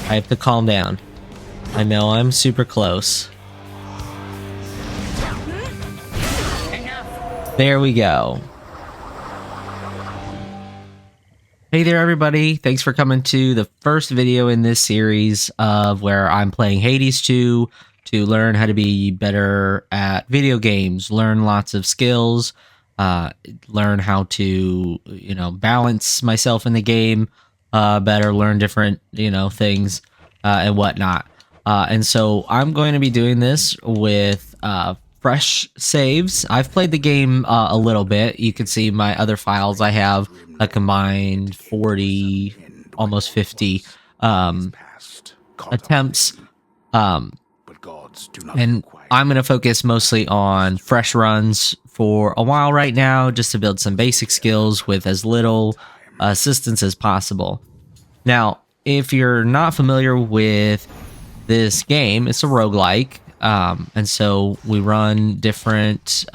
I have to calm down. I know I'm super close. There we go. Hey there, everybody. Thanks for coming to the first video in this series of where I'm playing Hades 2 to learn how to be better at video games, learn lots of skills, learn how to, balance myself in the game better, learn different, things and whatnot. And so I'm going to be doing this with fresh saves. I've played the game a little bit. You can see my other files. I have a combined 40, almost 50 attempts. And I'm going to focus mostly on fresh runs for a while right now, just to build some basic skills with as little assistance as possible. Now, if you're not familiar with this game, it's a roguelike. And so we run different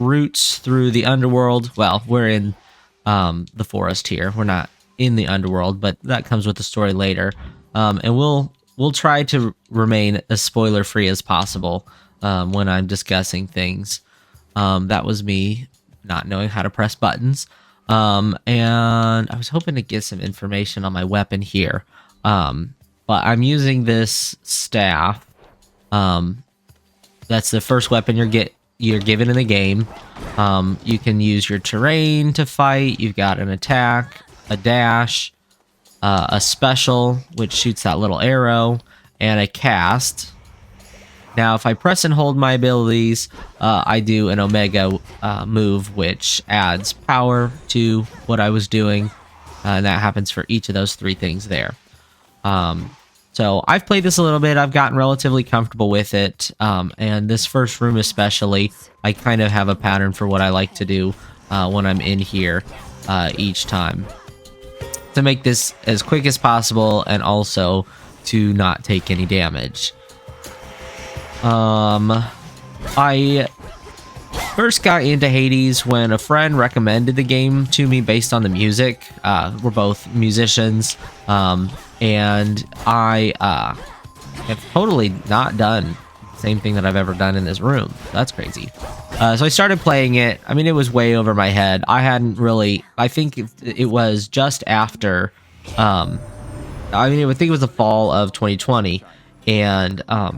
routes through the underworld. Well, we're in the forest here. We're not in the underworld, but that comes with the story later. And we'll try to remain as spoiler free as possible when I'm discussing things. That was me not knowing how to press buttons. And I was hoping to get some information on my weapon here. But I'm using this staff. That's the first weapon you're given in the game. You can use your terrain to fight. You've got an attack, a dash, a special, which shoots that little arrow, and a cast. Now, if I press and hold my abilities, I do an Omega move, which adds power to what I was doing. And that happens for each of those three things there. So I've played this a little bit. I've gotten relatively comfortable with it. And this first room especially, I kind of have a pattern for what I like to do when I'm in here each time. To make this as quick as possible and also to not take any damage. I first got into Hades when a friend recommended the game to me based on the music. We're both musicians, and I have totally not done the same thing that I've ever done in this room. That's crazy. So I started playing it. I mean, it was way over my head. I hadn't really... I think it was just after... I think it was the fall of 2020. And I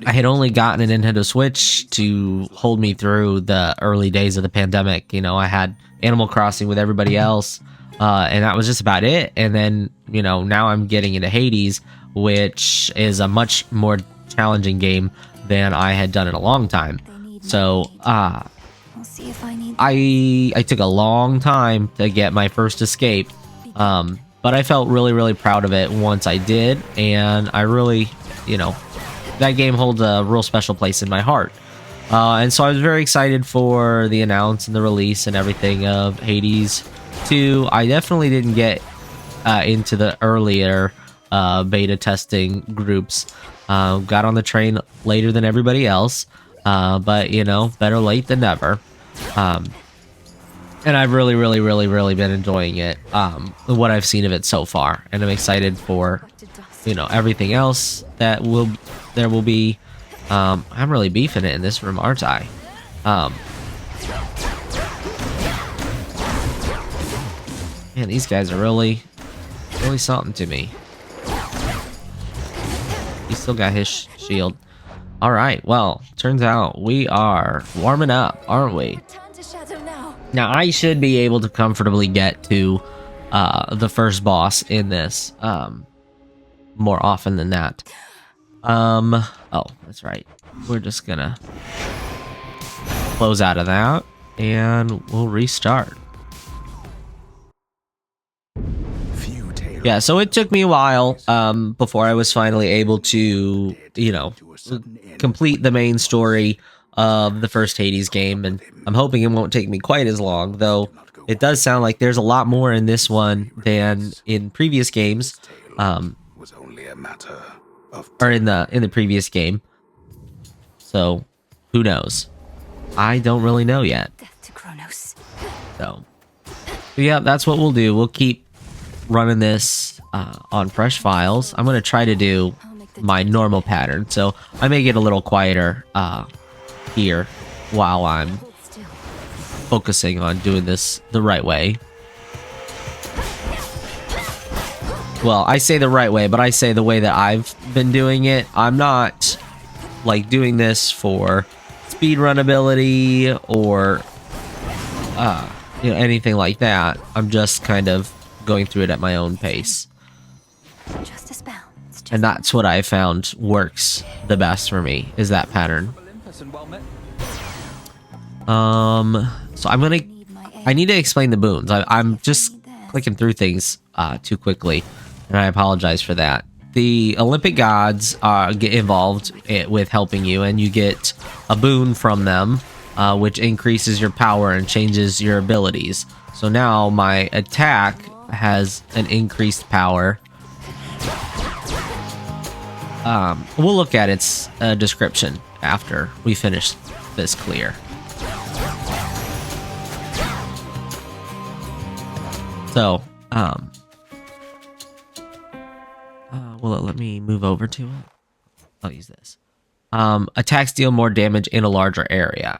had only gotten a Nintendo Switch to hold me through the early days of the pandemic. I had Animal Crossing with everybody else, and that was just about it. And then, now I'm getting into Hades, which is a much more challenging game than I had done in a long time. So I took a long time to get my first escape. But I felt really, really proud of it once I did, and I really, that game holds a real special place in my heart. And so I was very excited for the announce and the release and everything of Hades 2. I definitely didn't get into the earlier beta testing groups. Got on the train later than everybody else, but, better late than never. And I've really, really, really, really been enjoying it, what I've seen of it so far. And I'm excited for, everything else that there will be. I'm really beefing it in this room, aren't I? Man, these guys are really, really something to me. He still got his shield. All right, well, turns out we are warming up, aren't we? Now, I should be able to comfortably get to the first boss in this more often than that. Oh, that's right. We're just gonna close out of that, and we'll restart. Yeah, so it took me a while before I was finally able to, complete the main story of the first Hades game, and I'm hoping it won't take me quite as long, though it does sound like there's a lot more in this one than in previous games, or in the previous game. So who knows? I don't really know yet. So yeah, that's what we'll do. We'll keep running this on fresh files. I'm going to try to do my normal pattern. So I may get a little quieter here while I'm focusing on doing this the right way. Well, I say the right way, but I say the way that I've been doing it. I'm not like doing this for speedrun ability or anything like that. I'm just kind of going through it at my own pace. And that's what I found works the best for me, is that pattern. So I need to explain the boons. I'm just clicking through things too quickly, and I apologize for that. The Olympic gods get involved with helping you, and you get a boon from them, which increases your power and changes your abilities. So now my attack has an increased power. We'll look at its description after we finish this clear. So, well, let me move over to it. I'll use this. Attacks deal more damage in a larger area.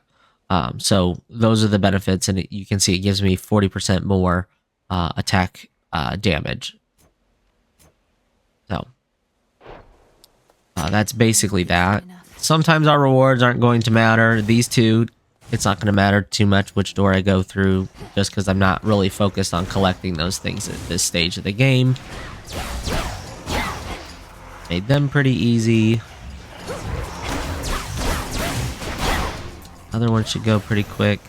So those are the benefits, and you can see it gives me 40% more attack damage. So that's basically that. Sometimes our rewards aren't going to matter. These two, it's not going to matter too much which door I go through, just because I'm not really focused on collecting those things at this stage of the game. Made them pretty easy. Other one should go pretty quick.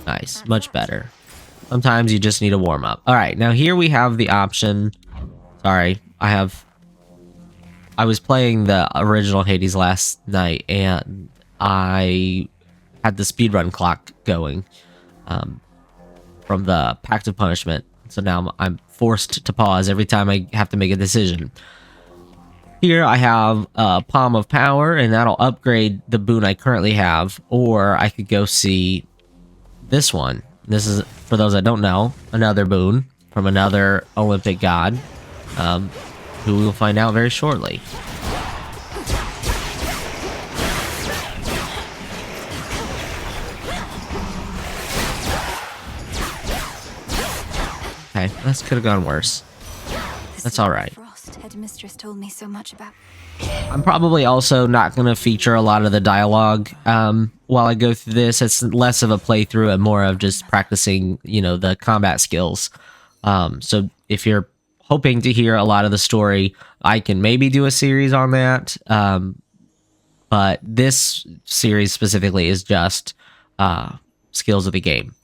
Nice, much better. Sometimes you just need a warm up. All right, now here we have the option. Sorry, I was playing the original Hades last night, and I had the speedrun clock going from the Pact of Punishment. So now I'm forced to pause every time I have to make a decision. Here I have Palm of Power, and that'll upgrade the boon I currently have, or I could go see this one. This is, for those that don't know, another boon from another Olympic god, who we will find out very shortly. Okay, this could have gone worse. That's all right. Headmistress told me so much about. I'm probably also not going to feature a lot of the dialogue while I go through this. It's less of a playthrough and more of just practicing, the combat skills. So if you're hoping to hear a lot of the story, I can maybe do a series on that. But this series specifically is just skills of the game.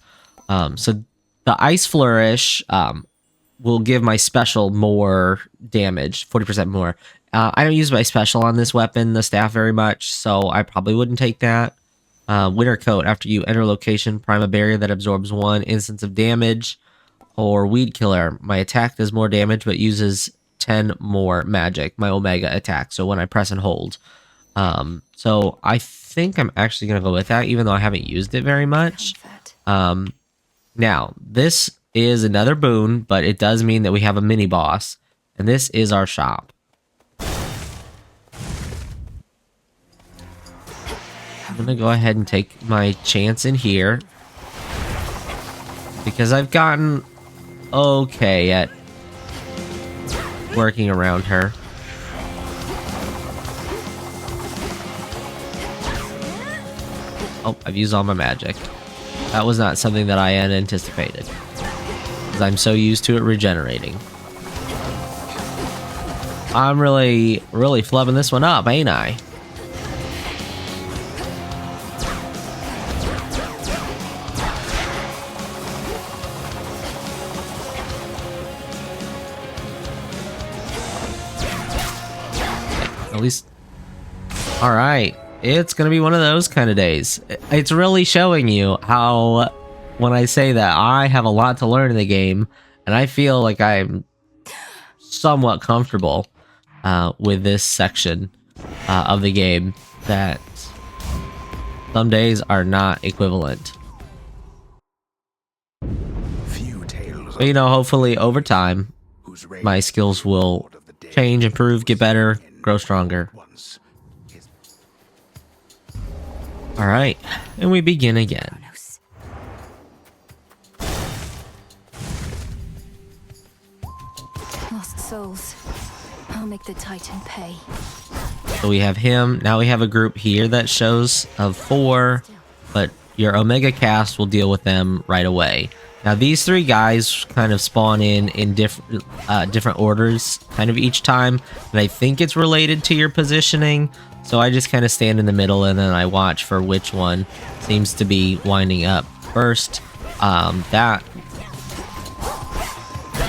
So the Ice Flourish will give my special more damage, 40% more. I don't use my special on this weapon, the staff, very much, so I probably wouldn't take that. Winter Coat, after you enter location, prime a barrier that absorbs 1 instance of damage. Or Weed Killer, my attack does more damage but uses 10 more magic, my Omega attack, so when I press and hold. So I think I'm actually going to go with that, even though I haven't used it very much. Now, this is another boon, but it does mean that we have a mini boss, and this is our shop. I'm gonna go ahead and take my chance in here, because I've gotten okay at working around her. Oh, I've used all my magic. That was not something that I had anticipated, because I'm so used to it regenerating. I'm really flubbing this one up, ain't I? At least... Alright. It's gonna be one of those kind of days. It's really showing you how, when I say that, I have a lot to learn in the game, and I feel like I'm somewhat comfortable with this section of the game, that some days are not equivalent. Few tales But, hopefully over time, my skills will change, improve, get better, grow stronger. All right, and we begin again. Kronos. Lost souls. I'll make the Titan pay. So we have him. Now we have a group here that shows of 4, but your Omega cast will deal with them right away. Now these 3 guys kind of spawn in different orders kind of each time, and I think it's related to your positioning. So I just kind of stand in the middle and then I watch for which one seems to be winding up first. That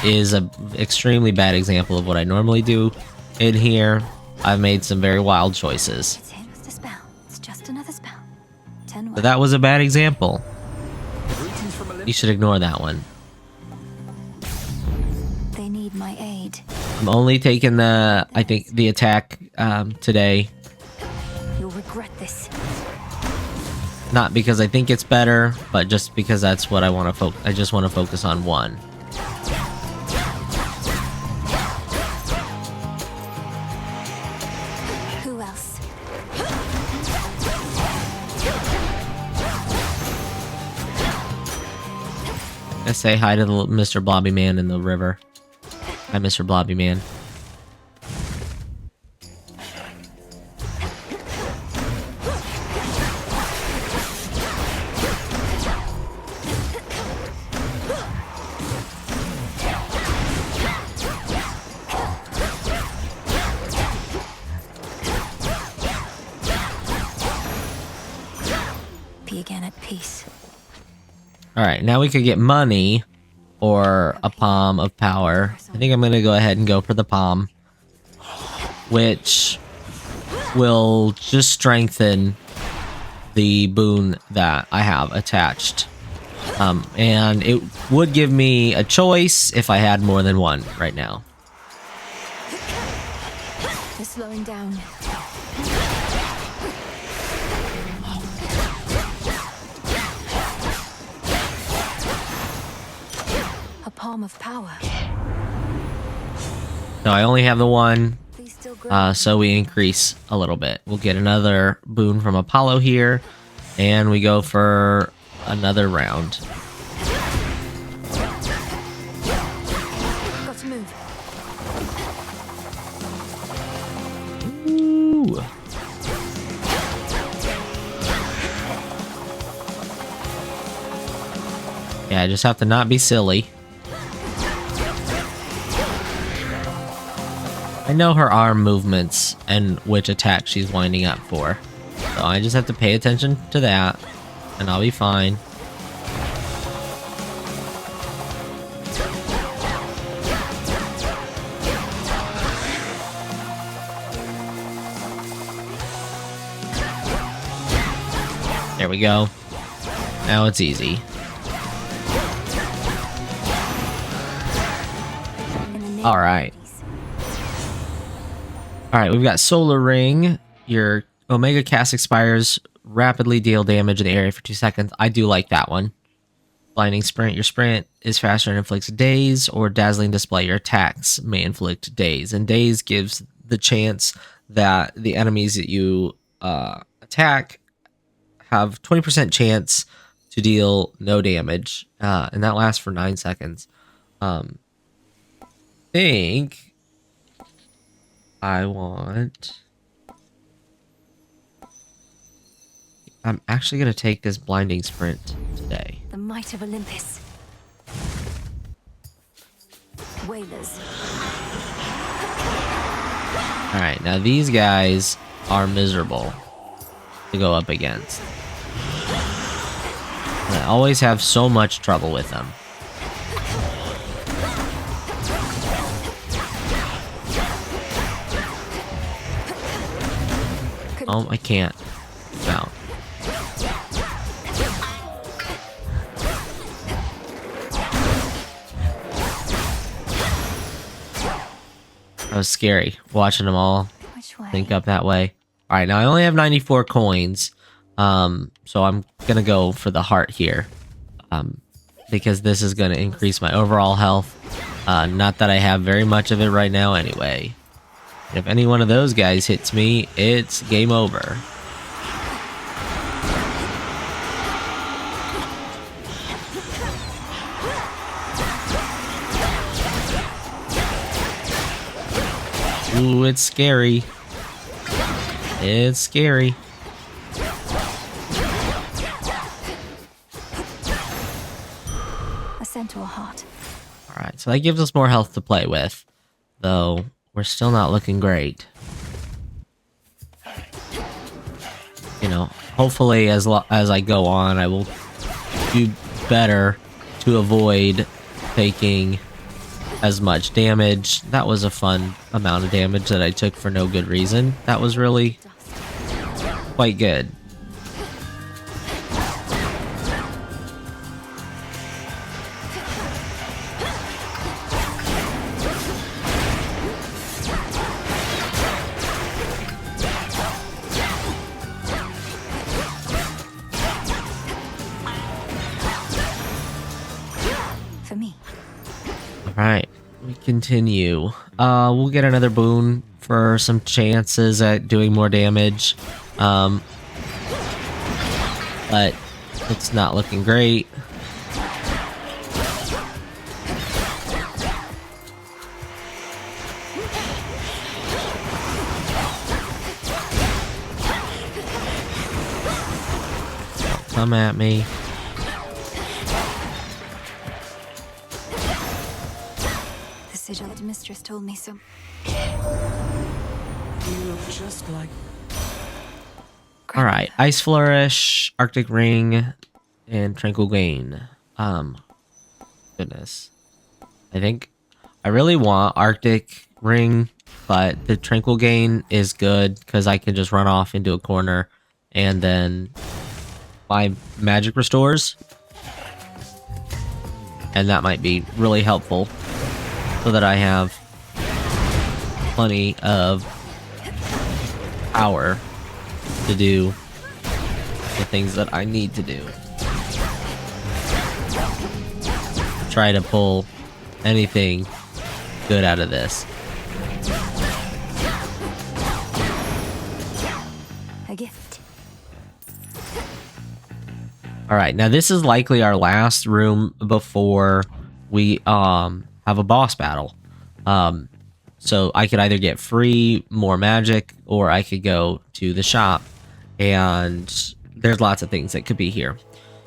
is an extremely bad example of what I normally do in here. I've made some very wild choices. It's just a spell. It's just another spell. 10 But that was a bad example. You should ignore that one. They need my aid. I'm only taking the attack today. You'll regret this. Not because I think it's better, but just because that's what I want to I just want to focus on one. Who else? I say hi to the Mr. Blobby Man in the river. Hi, Mr. Blobby Man. Be again at peace. Alright, now we could get money or a palm of power. I think I'm going to go ahead and go for the palm, which will just strengthen the boon that I have attached. And it would give me a choice if I had more than one right now. They're slowing down. A palm of power. So I only have the one, Please still grow. so we increase a little bit. We'll get another boon from Apollo here, and we go for another round. Got to move. Ooh. Yeah, I just have to not be silly. I know her arm movements and which attack she's winding up for. So I just have to pay attention to that, and I'll be fine. There we go. Now it's easy. In the name All right. of peace. Alright, we've got Solar Ring. Your Omega cast expires. Rapidly deal damage in the area for 2 seconds. I do like that one. Blinding Sprint. Your sprint is faster and inflicts daze, or Dazzling Display. Your attacks may inflict daze. And daze gives the chance that the enemies that you attack have 20% chance to deal no damage. And that lasts for 9 seconds. I think I'm actually going to take this Blinding Sprint today. The might of Olympus. Whalers. Alright, now these guys are miserable to go up against. And I always have so much trouble with them. Oh, I can't. No. That was scary, watching them all Which way? link up that way. Alright, now I only have 94 coins. So I'm gonna go for the heart here. Because this is gonna increase my overall health. Not that I have very much of it right now anyway. If any one of those guys hits me, it's game over. Ooh, it's scary. It's scary. A centaur heart. Alright, so that gives us more health to play with. Though, we're still not looking great. You know, hopefully as I go on, I will do better to avoid taking as much damage. That was a fun amount of damage that I took for no good reason. That was really quite good. For me. Alright, we continue. We'll get another boon for some chances at doing more damage. But it's not looking great. Don't come at me. The sigilled mistress told me so. You look just like... Alright, Ice Flourish, Arctic Ring, and Tranquil Gain. Goodness. I think I really want Arctic Ring, but the Tranquil Gain is good because I can just run off into a corner and then my magic restores. And that might be really helpful so that I have plenty of power to do the things that I need to do. Try to pull anything good out of this. A gift. Alright, now this is likely our last room before we have a boss battle. So I could either get free more magic, or I could go to the shop, and there's lots of things that could be here.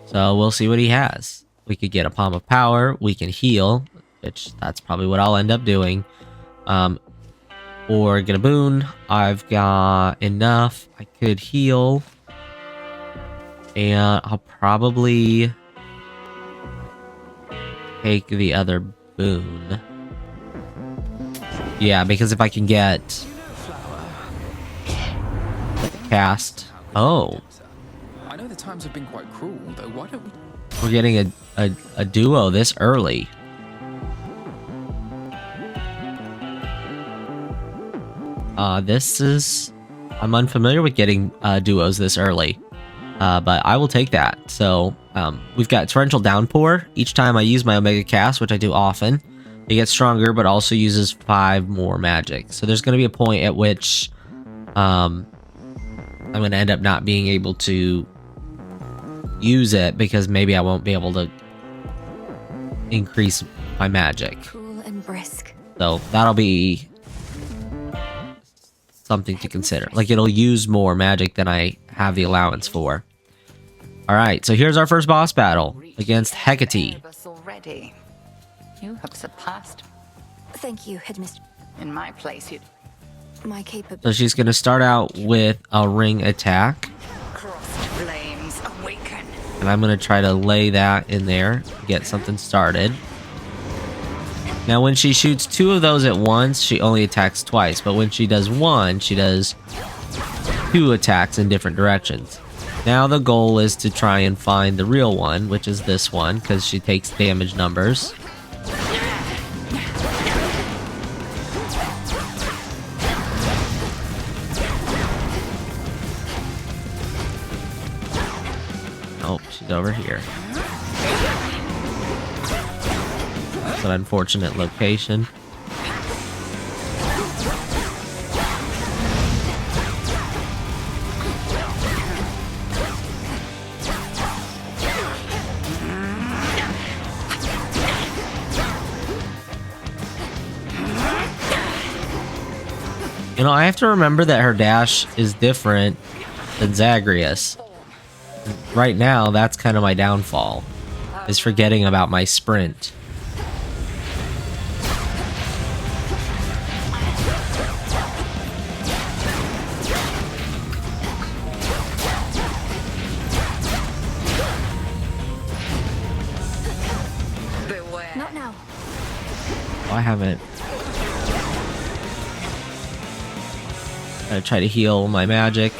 So we'll see what he has. We could get a Palm of Power, we can heal, which that's probably what I'll end up doing. Or get a boon. I've got enough. I could heal. And I'll probably take the other boon. Yeah, because if I can get cast. Oh, I know the times have been quite cruel, though. Why don't we... we're getting a duo this early. This is... I'm unfamiliar with getting duos this early. But I will take that. So, we've got Torrential Downpour. Each time I use my Omega Cast, which I do often, it gets stronger, but also uses 5 more magic. So there's going to be a point at which I'm going to end up not being able to use it because maybe I won't be able to increase my magic. Cool and brisk. So that'll be something to consider. Like, it'll use more magic than I have the allowance for. Alright, so here's our first boss battle against Hecate. Already. You have surpassed. Thank you, Headmistress. In my place, you'd My capability. So she's going to start out with a ring attack. crossed flames awaken. And I'm going to try to lay that in there, get something started. Now, when she shoots 2 of those at once, she only attacks twice. But when she does 1, she does 2 attacks in different directions. Now the goal is to try and find the real one, which is this one, because she takes damage numbers. Oh, she's over here. an unfortunate location. You know, I have to remember that her dash is different than Zagreus. Right now, that's kind of my downfall, is forgetting about my sprint. Beware. Not now. Oh, I haven't. Gotta try to heal my magic.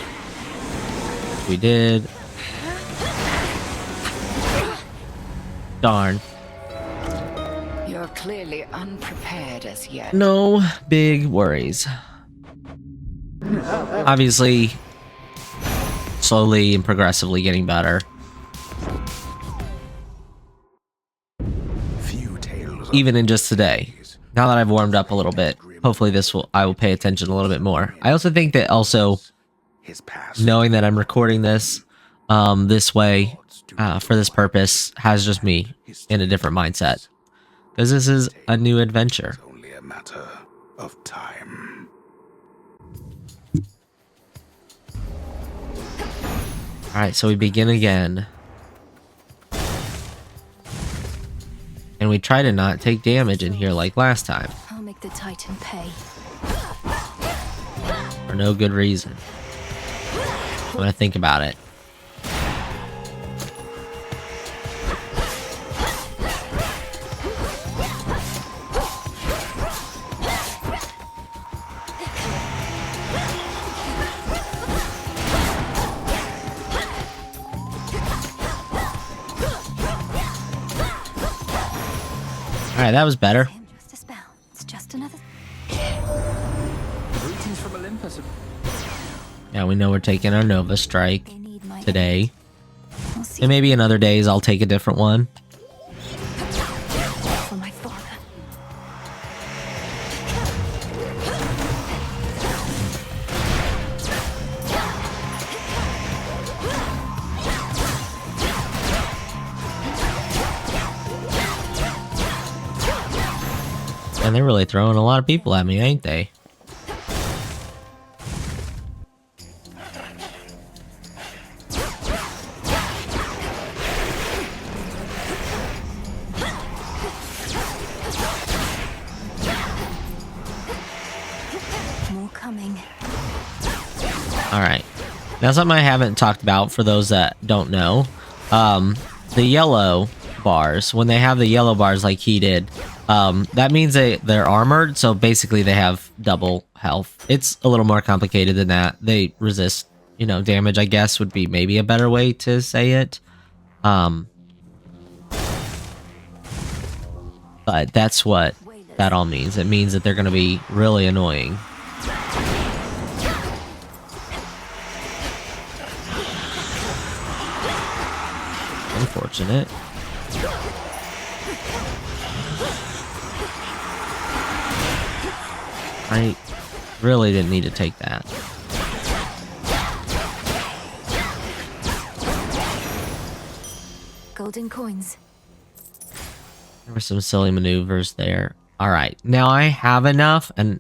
We did. Darn. You're clearly unprepared as yet. No big worries. Obviously, slowly and progressively getting better. Few tales Even in just today. Now that I've warmed up a little bit, hopefully I will pay attention a little bit more. I also think that his past. knowing that I'm recording this this way for this purpose has just me in a different mindset, because this is a new adventure. Only a matter of time. Alright, so we begin again. And we try to not take damage in here like last time, I'll make the Titan pay. for no good reason. I'm gonna think about it. Alright, that was better. Him just a spell. It's just another. Greetings from Olympus. Yeah, we know we're taking our Nova Strike They need my today. We'll see. And maybe in other days I'll take a different one. For my father. And they're really throwing a lot of people at me, ain't they? More coming. Alright. Now something I haven't talked about for those that don't know. The yellow bars, when they have the yellow bars like he did, that means they're armored, so basically they have double health. It's a little more complicated than that. They resist, damage, I guess, would be maybe a better way to say it. But that's what that all means. It means that they're going to be really annoying. Unfortunate. I really didn't need to take that. Golden coins. There were some silly maneuvers there. Alright, now I have enough, and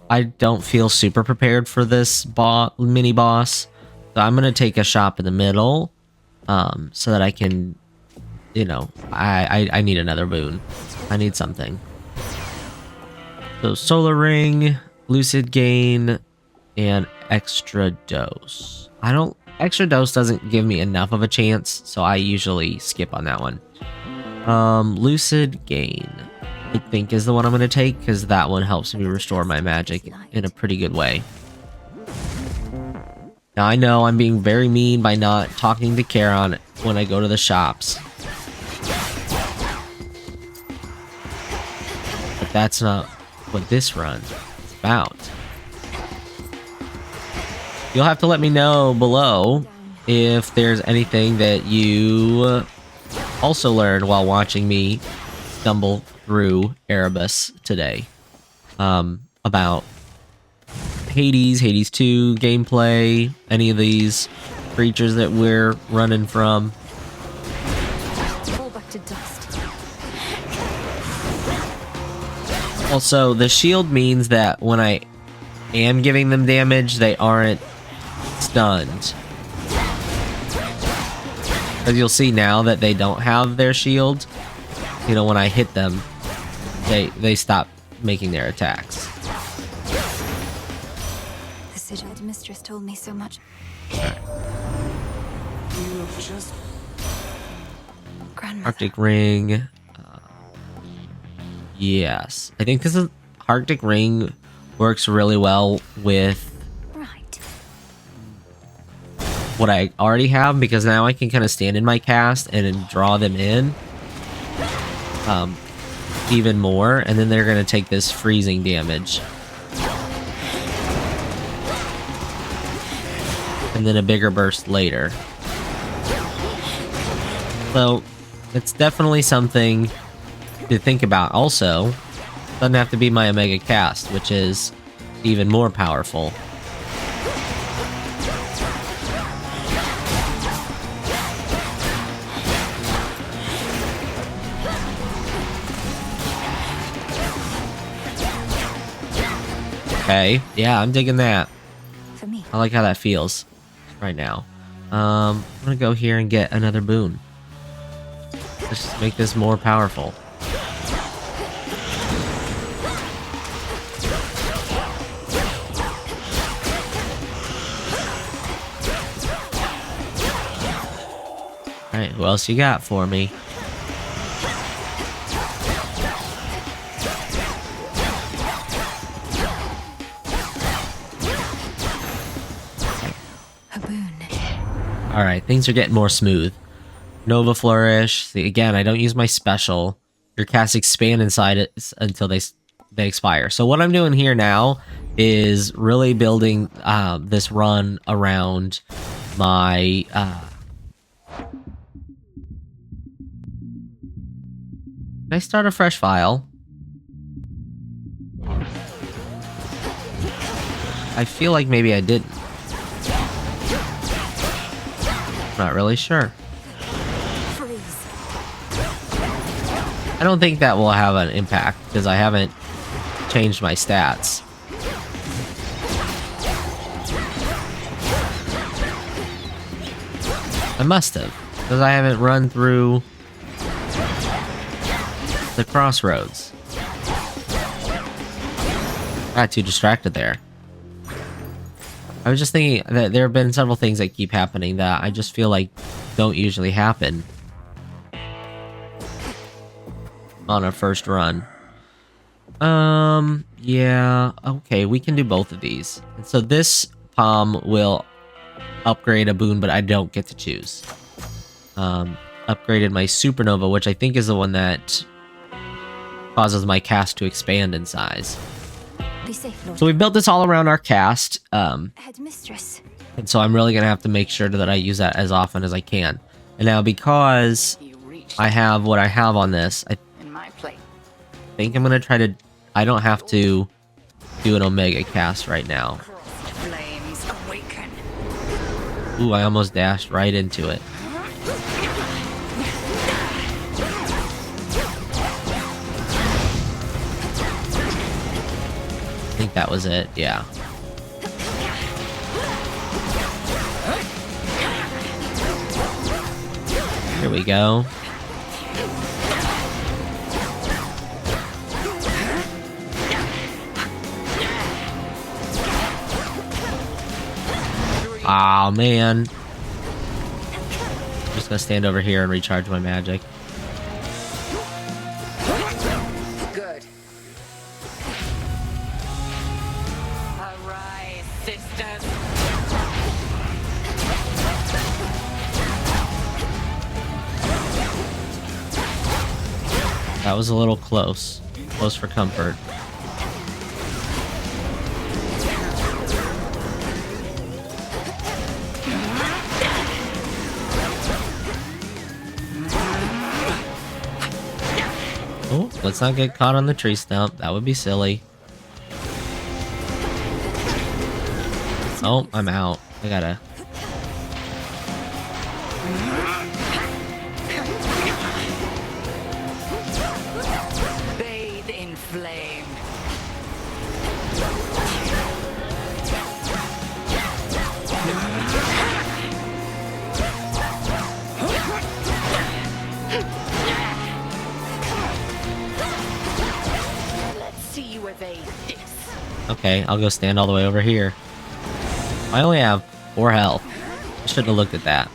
I don't feel super prepared for this mini boss. So I'm going to take a shop in the middle, so that I can, I need another boon. I need something. So Solar Ring, Lucid Gain, and Extra Dose. Extra Dose doesn't give me enough of a chance, so I usually skip on that one. Lucid Gain, I think, is the one I'm going to take, because that one helps me restore my magic in a pretty good way. Now, I know I'm being very mean by not talking to Charon when I go to the shops. But that's not what this run is about. You'll have to let me know below if there's anything that you also learned while watching me stumble through Erebus today. About Hades 2 gameplay, any of these creatures that we're running from. Fall back to dust. Also, the shield means that when I am giving them damage, they aren't stunned. As you'll see now that they don't have their shield, you know, when I hit them, they stop making their attacks. The sigil mistress told me so much. You look just. Grandmother. Arctic Ring. Yes. I think this is Arctic Ring works really well with Right. what I already have, because now I can kind of stand in my cast and then draw them in even more, and then they're going to take this freezing damage. And then a bigger burst later. So, it's definitely something to think about. Also, doesn't have to be my Omega cast, which is even more powerful. Okay, yeah, I'm digging that. For me. I like how that feels right now. I'm gonna go here and get another boon. Let's make this more powerful. Alright, who else you got for me? A boon. Alright, things are getting more smooth. Nova Flourish. See, again, I don't use my special. Your casts expand inside it until they expire. So what I'm doing here now is really building this run around my... Can I start a fresh file? I feel like maybe I didn't. Not really sure. Freeze. I don't think that will have an impact because I haven't changed my stats. I must have, because I haven't run through the crossroads. Got too distracted there. I was just thinking that there have been several things that keep happening that I just feel like don't usually happen on a first run. Yeah, okay, we can do both of these. And so this palm will upgrade a boon, but I don't get to choose. Upgraded my Supernova, which I think is the one that causes my cast to expand in size. Be safe, Lord. So we built this all around our cast, Headmistress. and so I'm really gonna have to make sure that I use that as often as I can. And now because You reached I have what I have on this, I in my plate. think I'm gonna try to... I don't have to do an Omega cast right now. Crossed flames awaken. Ooh, I almost dashed right into it. I think that was it, yeah. Here we go. Aw, man. I'm just gonna stand over here and recharge my magic. Good. Arise, sisters. That was a little close. Close for comfort. let's not get caught on the tree stump. That would be silly. Oh, I'm out. I gotta... Bathe in flame. Let's see you evade this. Okay, I'll go stand all the way over here. I only have 4 health. I shouldn't have looked at that.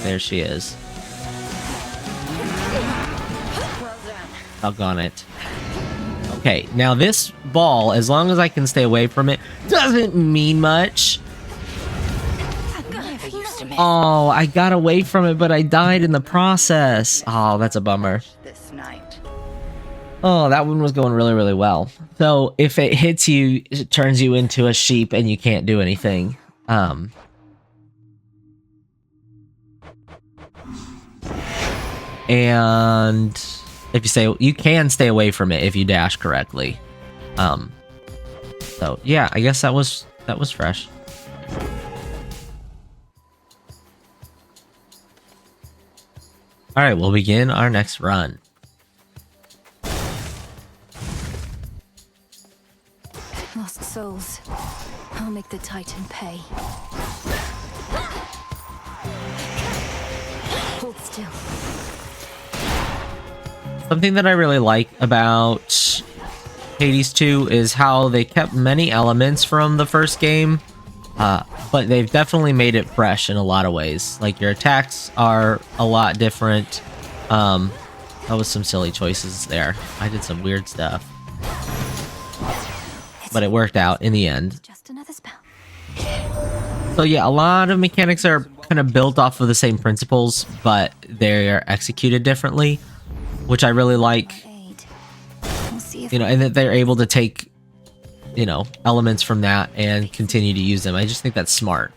There she is. Well done. Doggone it. Okay, now this ball, as long as I can stay away from it, doesn't mean much. Never used to miss Oh, I got away from it, but I died in the process. Oh, that's a bummer. this night. Oh, that one was going really, really well. So if it hits you, it turns you into a sheep and you can't do anything. And if you say, you can stay away from it if you dash correctly. So yeah, I guess that was fresh. All right, we'll begin our next run. Lost souls. I'll make the Titan pay. Hold still. Something that I really like about Hades 2 is how they kept many elements from the first game, but they've definitely made it fresh in a lot of ways. Like, your attacks are a lot different. That was some silly choices there. I did some weird stuff, but it worked out in the end. Just another spell. So yeah, a lot of mechanics are kind of built off of the same principles, but they're executed differently, which I really like. Aid. We'll see if You know, and that they're able to take, you know, elements from that and continue to use them. I just think that's smart.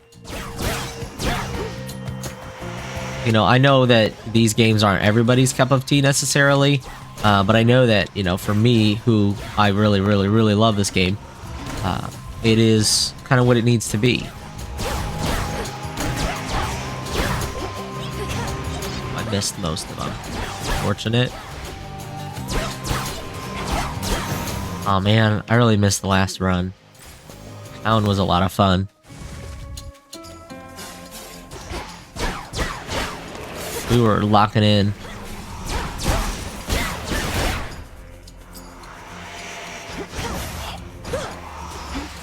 You know, I know that these games aren't everybody's cup of tea necessarily, but I know that, you know, for me, who I really, really, really love this game, it is kind of what it needs to be. I missed most of them. Fortunate. Oh man, I really missed the last run. That one was a lot of fun. We were locking in.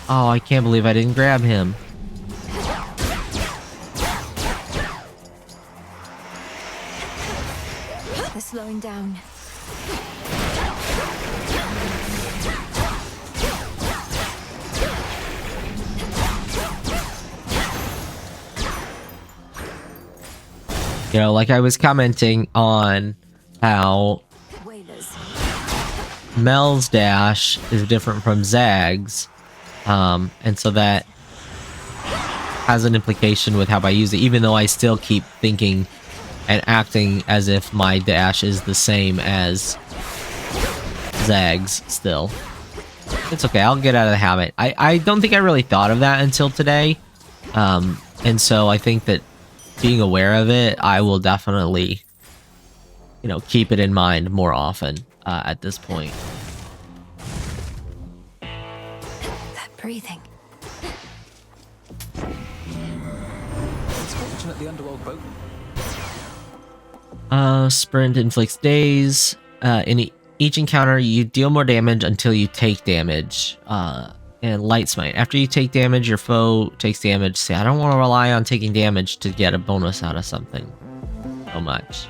Oh, I can't believe I didn't grab him. they're slowing down. You know, like I was commenting on how Whalers. Mel's dash is different from Zag's, and so that has an implication with how I use it, even though I still keep thinking and acting as if my dash is the same as Zag's still. It's okay, I'll get out of the habit. I don't think I really thought of that until today, and so I think that being aware of it, I will definitely, you know, keep it in mind more often at this point. That breathing. It's fortunate the underworld boat. Sprint inflicts daze. In each encounter, you deal more damage until you take damage. And light smite. After you take damage, your foe takes damage. See, I don't want to rely on taking damage to get a bonus out of something so much.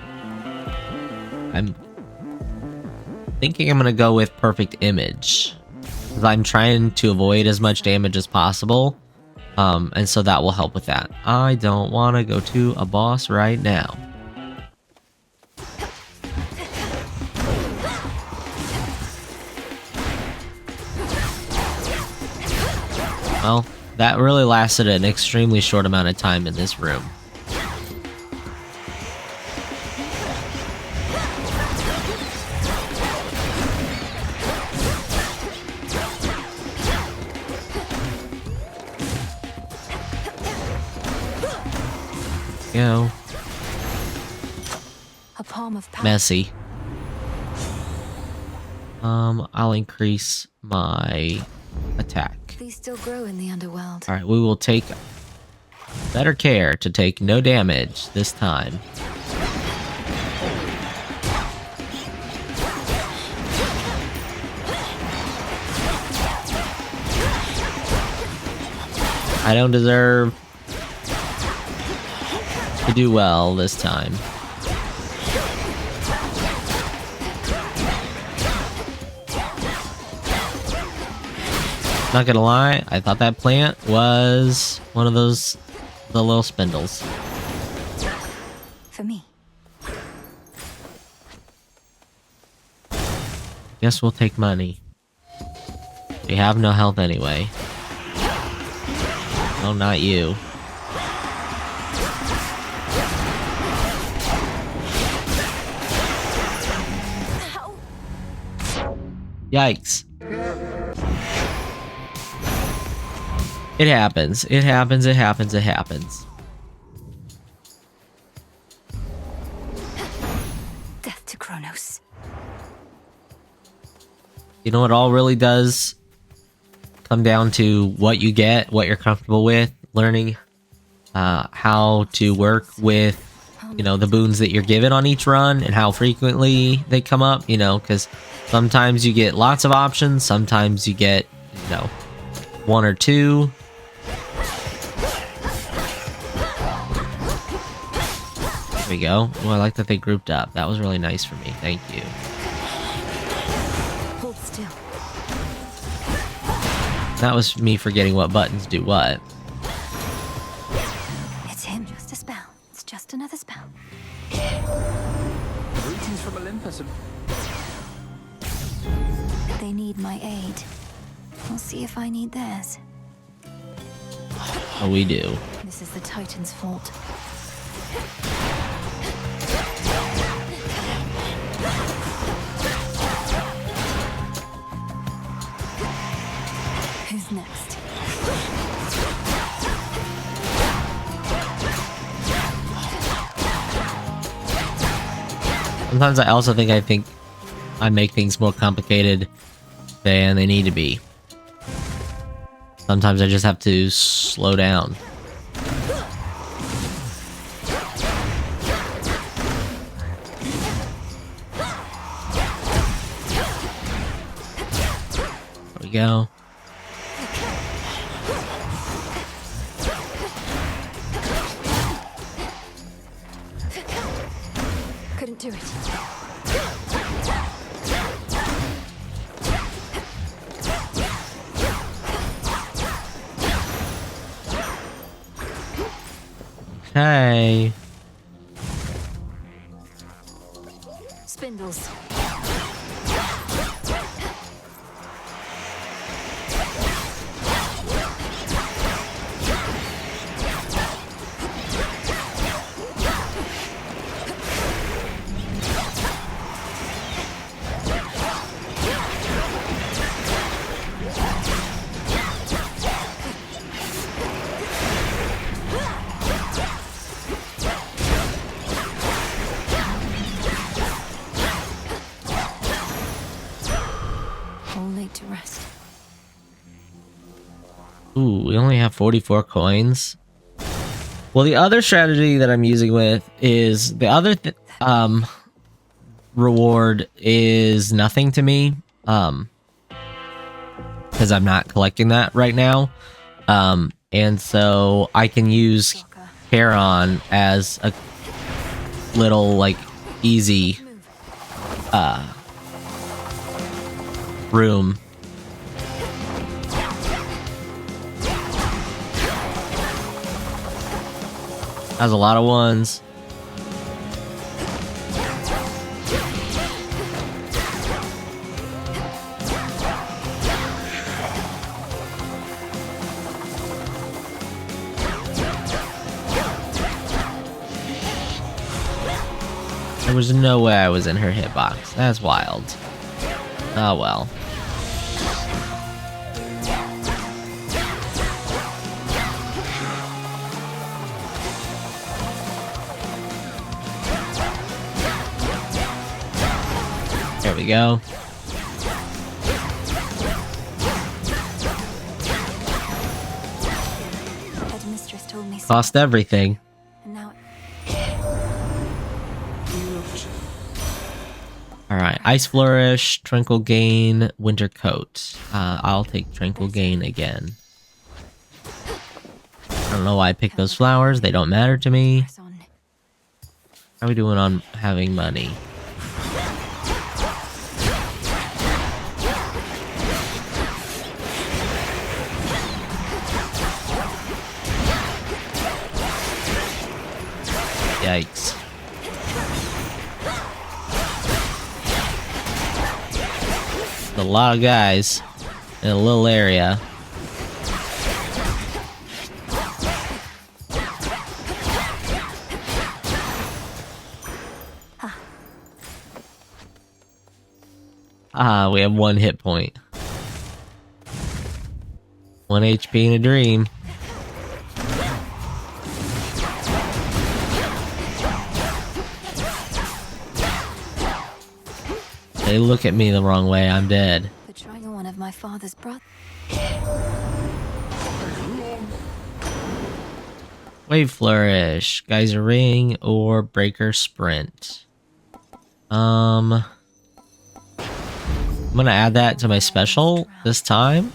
I'm thinking I'm going to go with perfect image, because I'm trying to avoid as much damage as possible. And so that will help with that. I don't want to go to a boss right now. Well, that really lasted an extremely short amount of time in this room. go. A palm of power. Messy. I'll increase my attack. These still grow in the underworld. Alright, we will take better care to take no damage this time. I don't deserve to do well this time. Not gonna lie, I thought that plant was one of those, the little spindles. For me. Guess we'll take money. We have no health anyway. No, not you. Yikes. It happens. It happens. It happens. It happens. Death to Kronos. You know, it all really does come down to what you get, what you're comfortable with, learning how to work with, you know, the boons that you're given on each run and how frequently they come up, you know, because sometimes you get lots of options, sometimes you get, you know, one or two. There we go. Oh, I like that they grouped up. That was really nice for me. Thank you. Hold still. That was me forgetting what buttons do what. It's him. Just a spell. It's just another spell. Greetings from Olympus and They need my aid. We'll see if I need theirs. Oh, we do. This is the Titan's fault. Who's next? Sometimes I also think I make things more complicated than they need to be. Sometimes I just have to slow down. There we go. Couldn't do it. Okay. Spindles. All laid to rest. Ooh, we only have 44 coins. Well, the other strategy that I'm using with is the other reward is nothing to me, because I'm not collecting that right now, and so I can use Charon as a little like easy room. Has a lot of ones. There was no way I was in her hitbox. That's wild. Oh well. There we go. Headmistress told me so. Cost everything. And now Alright, Ice Flourish, Tranquil Gain, Winter Coat. I'll take Tranquil Gain again. I don't know why I picked those flowers. They don't matter to me. press on. How are we doing on having money? Yikes. A lot of guys in a little area. Ah, we have 1 hit point. 1 HP in a dream. They look at me the wrong way, I'm dead. Betraying one of my father's brothers. Wave Flourish, Geyser Ring, or Breaker Sprint. I'm gonna add that to my special this time,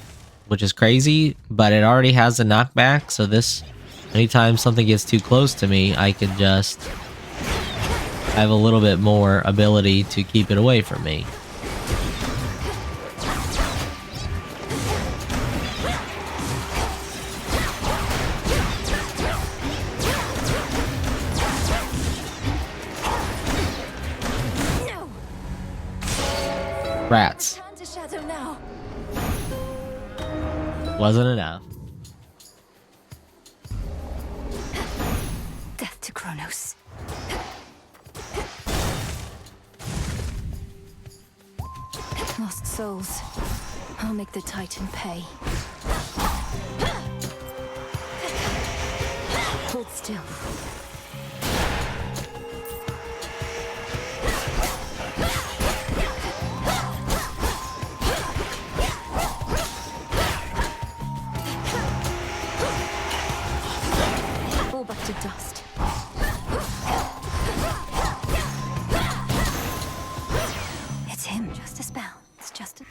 which is crazy, but it already has a knockback, so this, anytime something gets too close to me, I could just have a little bit more ability to keep it away from me. No! Rats. Turn to shadow now. Wasn't enough. Death to Kronos. Lost souls. I'll make the Titan pay. Hold still. Fall back to dust. It's him. Just a spell. It's just a...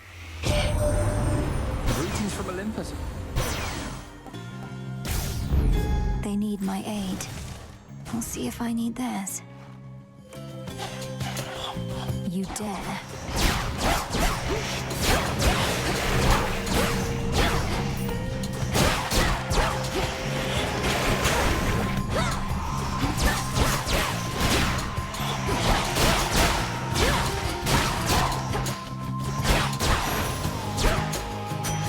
Greetings from Olympus. They need my aid. We'll see if I need theirs. You dare.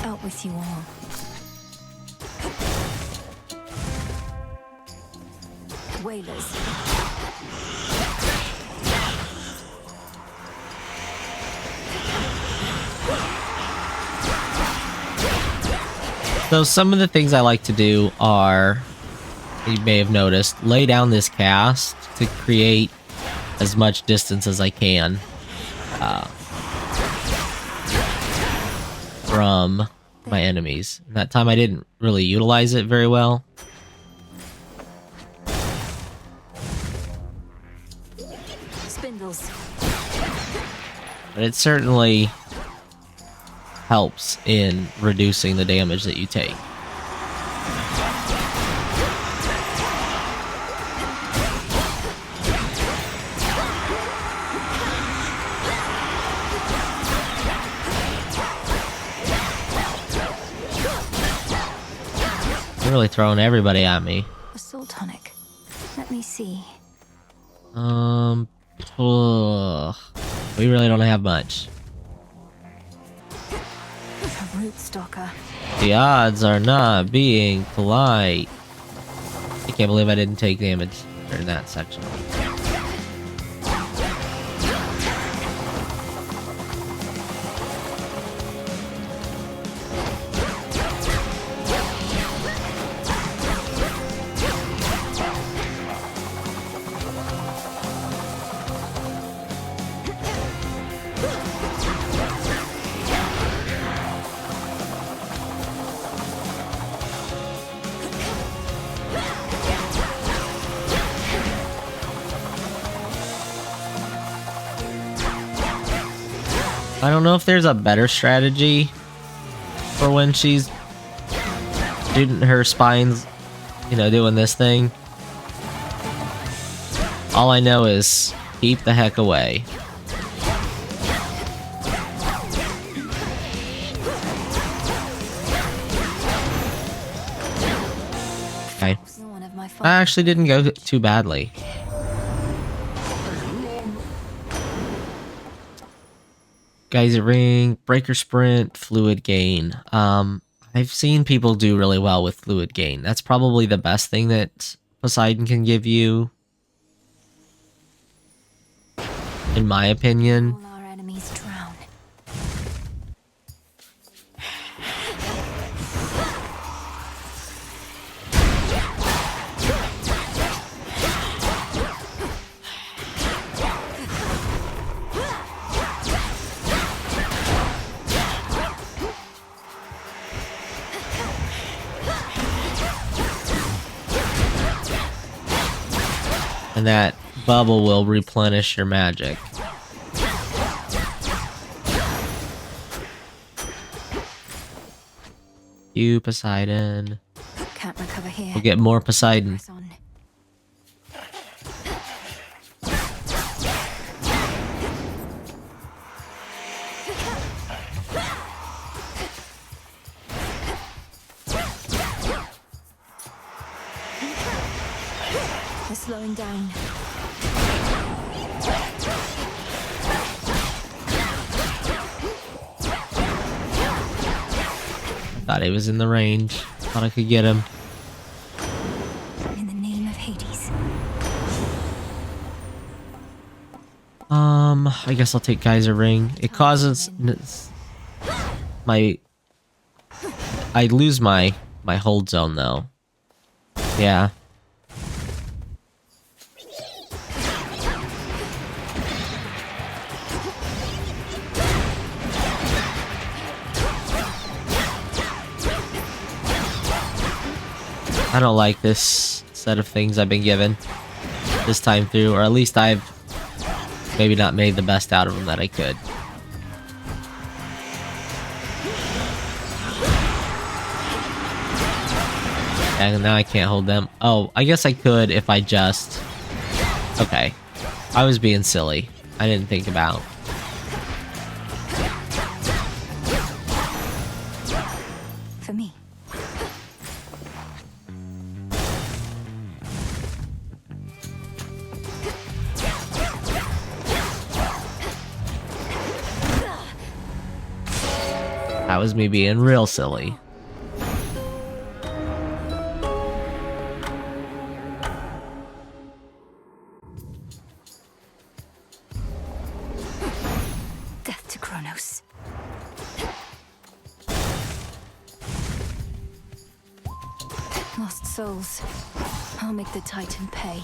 Out with you all. Whalers. So some of the things I like to do are, you may have noticed, lay down this cast to create as much distance as I can from my enemies. That time I didn't really utilize it very well. Spindles. But it certainly helps in reducing the damage that you take. They're really throwing everybody at me. A soul tonic. Let me see. Ugh. We really don't have much. A root stalker. The odds are not being polite. I can't believe I didn't take damage during that section. I don't know if there's a better strategy for when she's shooting her spines, you know, doing this thing. All I know is keep the heck away. Okay. Wasn't one of my That fault. actually didn't go too badly. Geyser ring, breaker sprint, fluid gain. I've seen people do really well with fluid gain. That's probably the best thing that Poseidon can give you, in my opinion. All our enemies drown. And that bubble will replenish your magic. You, Poseidon. Can't recover here. We'll get more Poseidon. Press on. They're slowing down. Thought he was in the range. Thought I could get him. In the name of Hades. I guess I'll take Geyser Ring. It causes my... I lose my hold zone though. Yeah. I don't like this set of things I've been given this time through, or at least I've maybe not made the best out of them that I could. And now I can't hold them. Oh, I guess I could if I just... Okay. I was being silly. I didn't think about... For me. That was me being real silly. Death to Kronos. Lost souls. I'll make the Titan pay.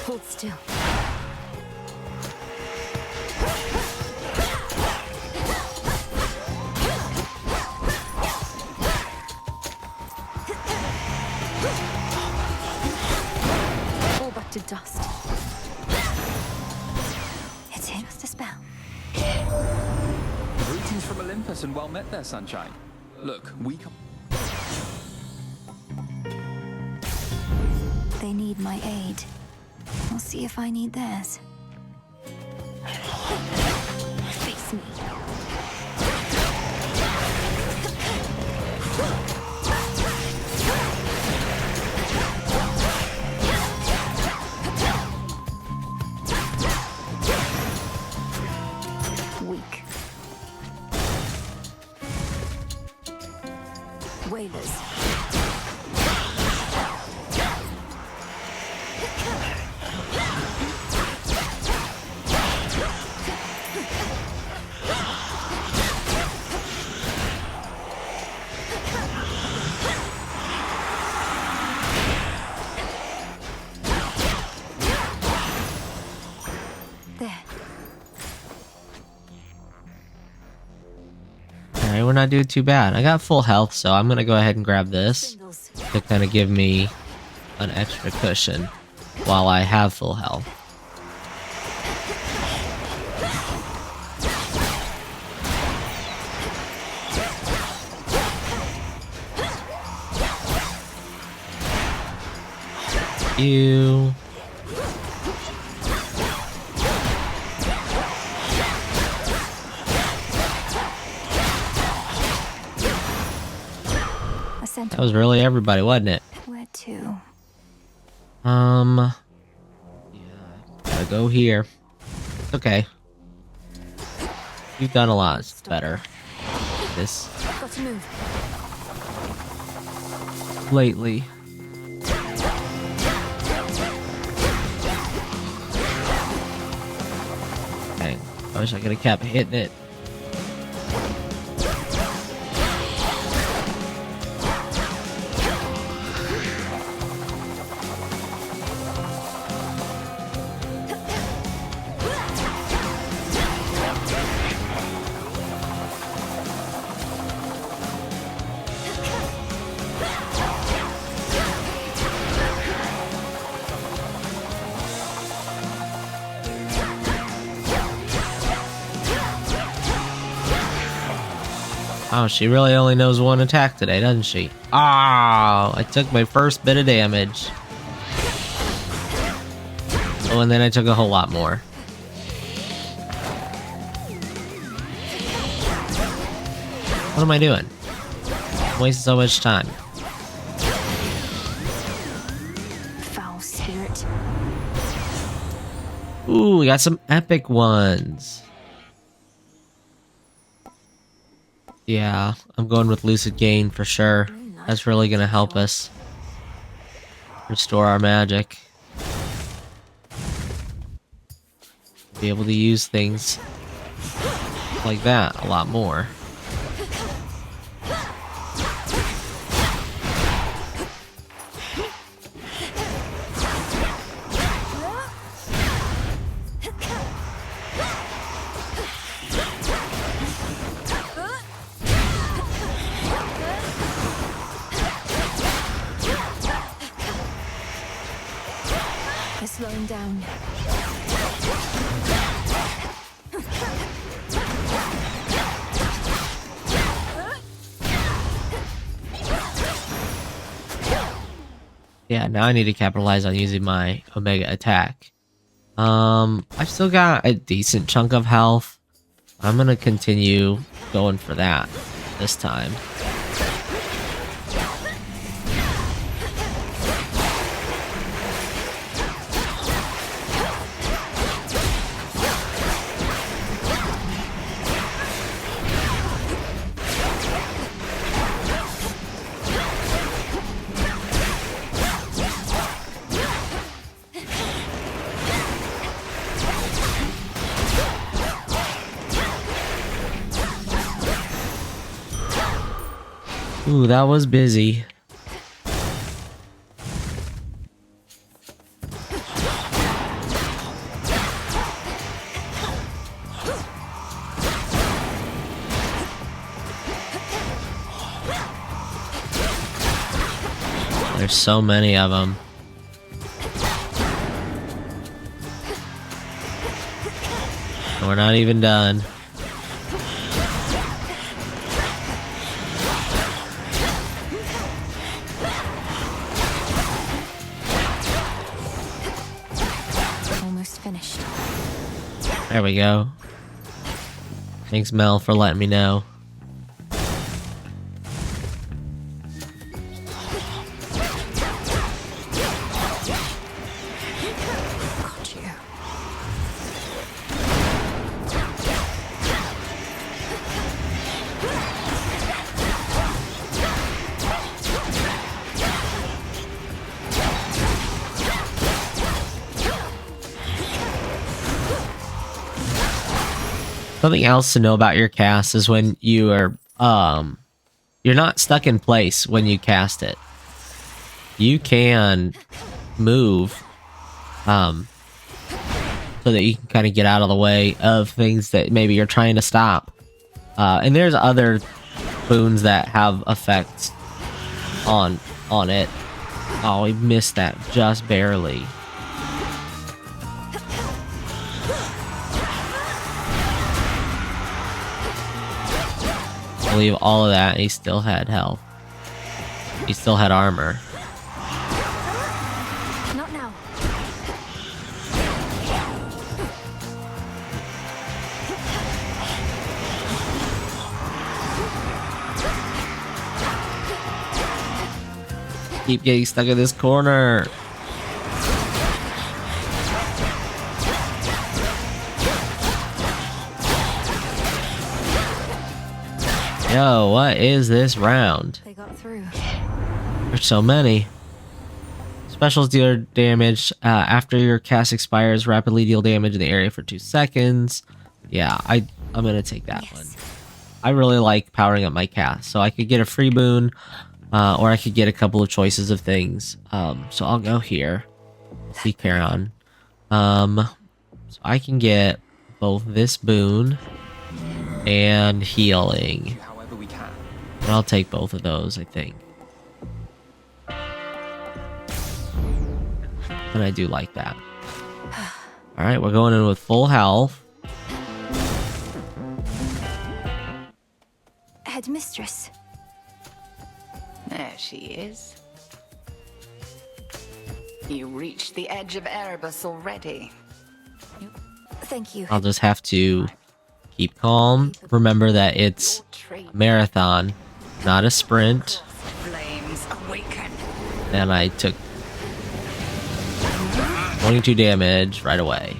Hold still. Fall back to dust. It's hit with the spell. Greetings from Olympus and well met there, Sunshine. Look, we come... They need my aid. We'll see if I need theirs. Face me. Weak. Whalers. There. Alright, we're not doing too bad. I got full health, so I'm gonna go ahead and grab this Spindles. to kind of give me an extra cushion while I have full health. You. A center. That was really everybody, wasn't it? Where to? Yeah, gotta go here. Okay. You've done a lot better. This Got to move. lately. Dang, I wish I could have kept hitting it. Oh, she really only knows one attack today, doesn't she? Ah, I took my first bit of damage. Oh, and then I took a whole lot more. What am I doing? I'm wasting so much time. Foul spirit. Ooh, we got some epic ones. Yeah, I'm going with Lucid Gain for sure. That's really gonna help us restore our magic. Be able to use things like that a lot more. They're slowing down. Yeah, now I need to capitalize on using my Omega attack. I've still got a decent chunk of health. I'm gonna continue going for that this time. Ooh, that was busy. There's so many of them. We're not even done. Almost finished. There we go. Thanks, Mel, for letting me know. Got you. Something else to know about your cast is when you are, you're not stuck in place when you cast it. You can move, so that you can kind of get out of the way of things that maybe you're trying to stop. And there's other boons that have effects on it. Oh, we missed that just barely. I believe all of that, and he still had health. He still had armor. Not now. Keep getting stuck in this corner. Yo, what is this round? They got through. There's so many. Specials deal damage after your cast expires. Rapidly deal damage in the area for 2 seconds. Yeah, I'm gonna take that Yes. one. I really like powering up my cast, so I could get a free boon, or I could get a couple of choices of things. So I'll go here. See Charon. So I can get both this boon and healing. However we can. And I'll take both of those, I think. And I do like that. Alright, we're going in with full health. Headmistress. There she is. You reached the edge of Erebus already. Thank you. I'll just have to keep calm. Remember that it's Your trade a marathon, not a sprint. flames awaken. And I took 22 damage right away.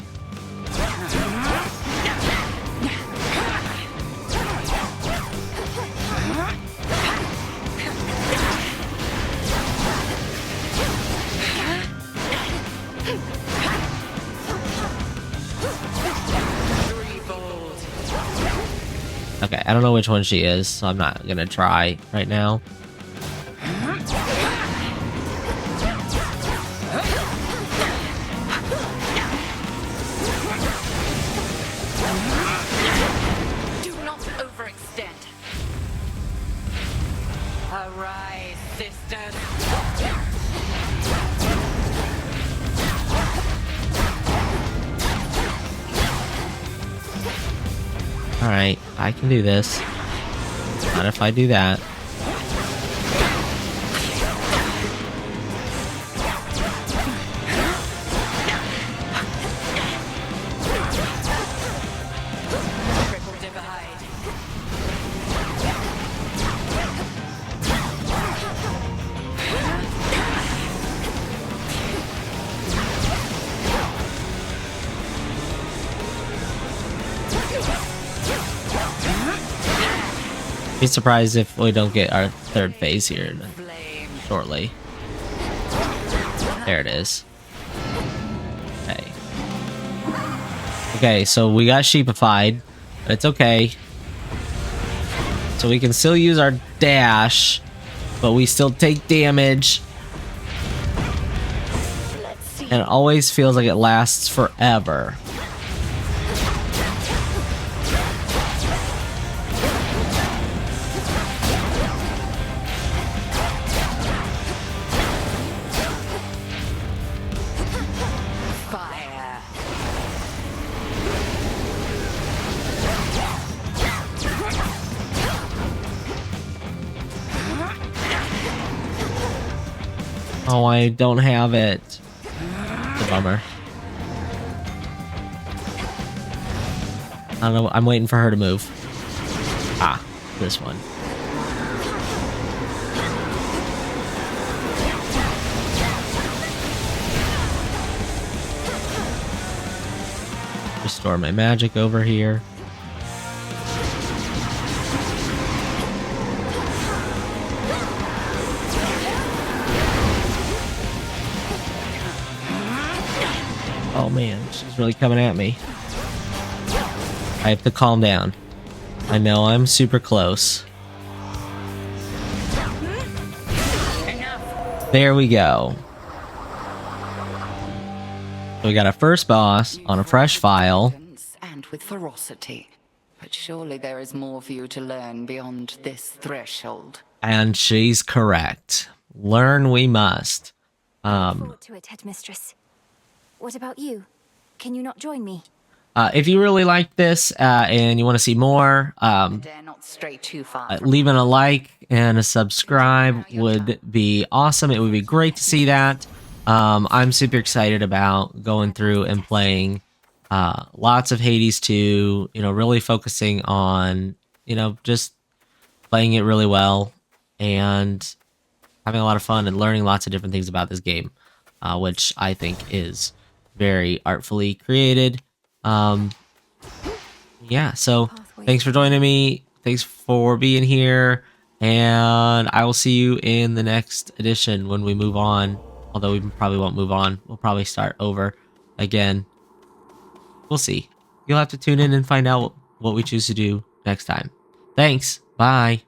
Threefold. Okay, I don't know which one she is, so I'm not gonna try right now. Do not overextend. Arise, sisters. Alright, I can do this. Not if I do that. Triple divide. Be surprised if we don't get our third phase here Flame. shortly. There it is. Okay. Okay, so we got sheepified, but it's okay. So we can still use our dash, but we still take damage, Let's see. and it always feels like it lasts forever. Fire. Oh, I don't have it. It's a bummer. I don't know. I'm waiting for her to move. Ah, this one. Restore my magic over here. Oh man, she's really coming at me. I have to calm down. I know I'm super close. There we go. So we got a first boss on a fresh file. And with ferocity. But surely there is more for you to learn beyond this threshold. And she's correct. Learn we must. Forward to it, Headmistress. What about you? Can you not join me? If you really like this and you want to see more, Dare not stray too far. leaving a like and a subscribe would be awesome. It would be great to see that. I'm super excited about going through and playing lots of Hades 2, really focusing on, just playing it really well and having a lot of fun and learning lots of different things about this game, which I think is very artfully created. Yeah, so thanks for joining me. Thanks for being here. And I will see you in the next edition when we move on. Although we probably won't move on. We'll probably start over again. We'll see. You'll have to tune in and find out what we choose to do next time. Thanks. Bye.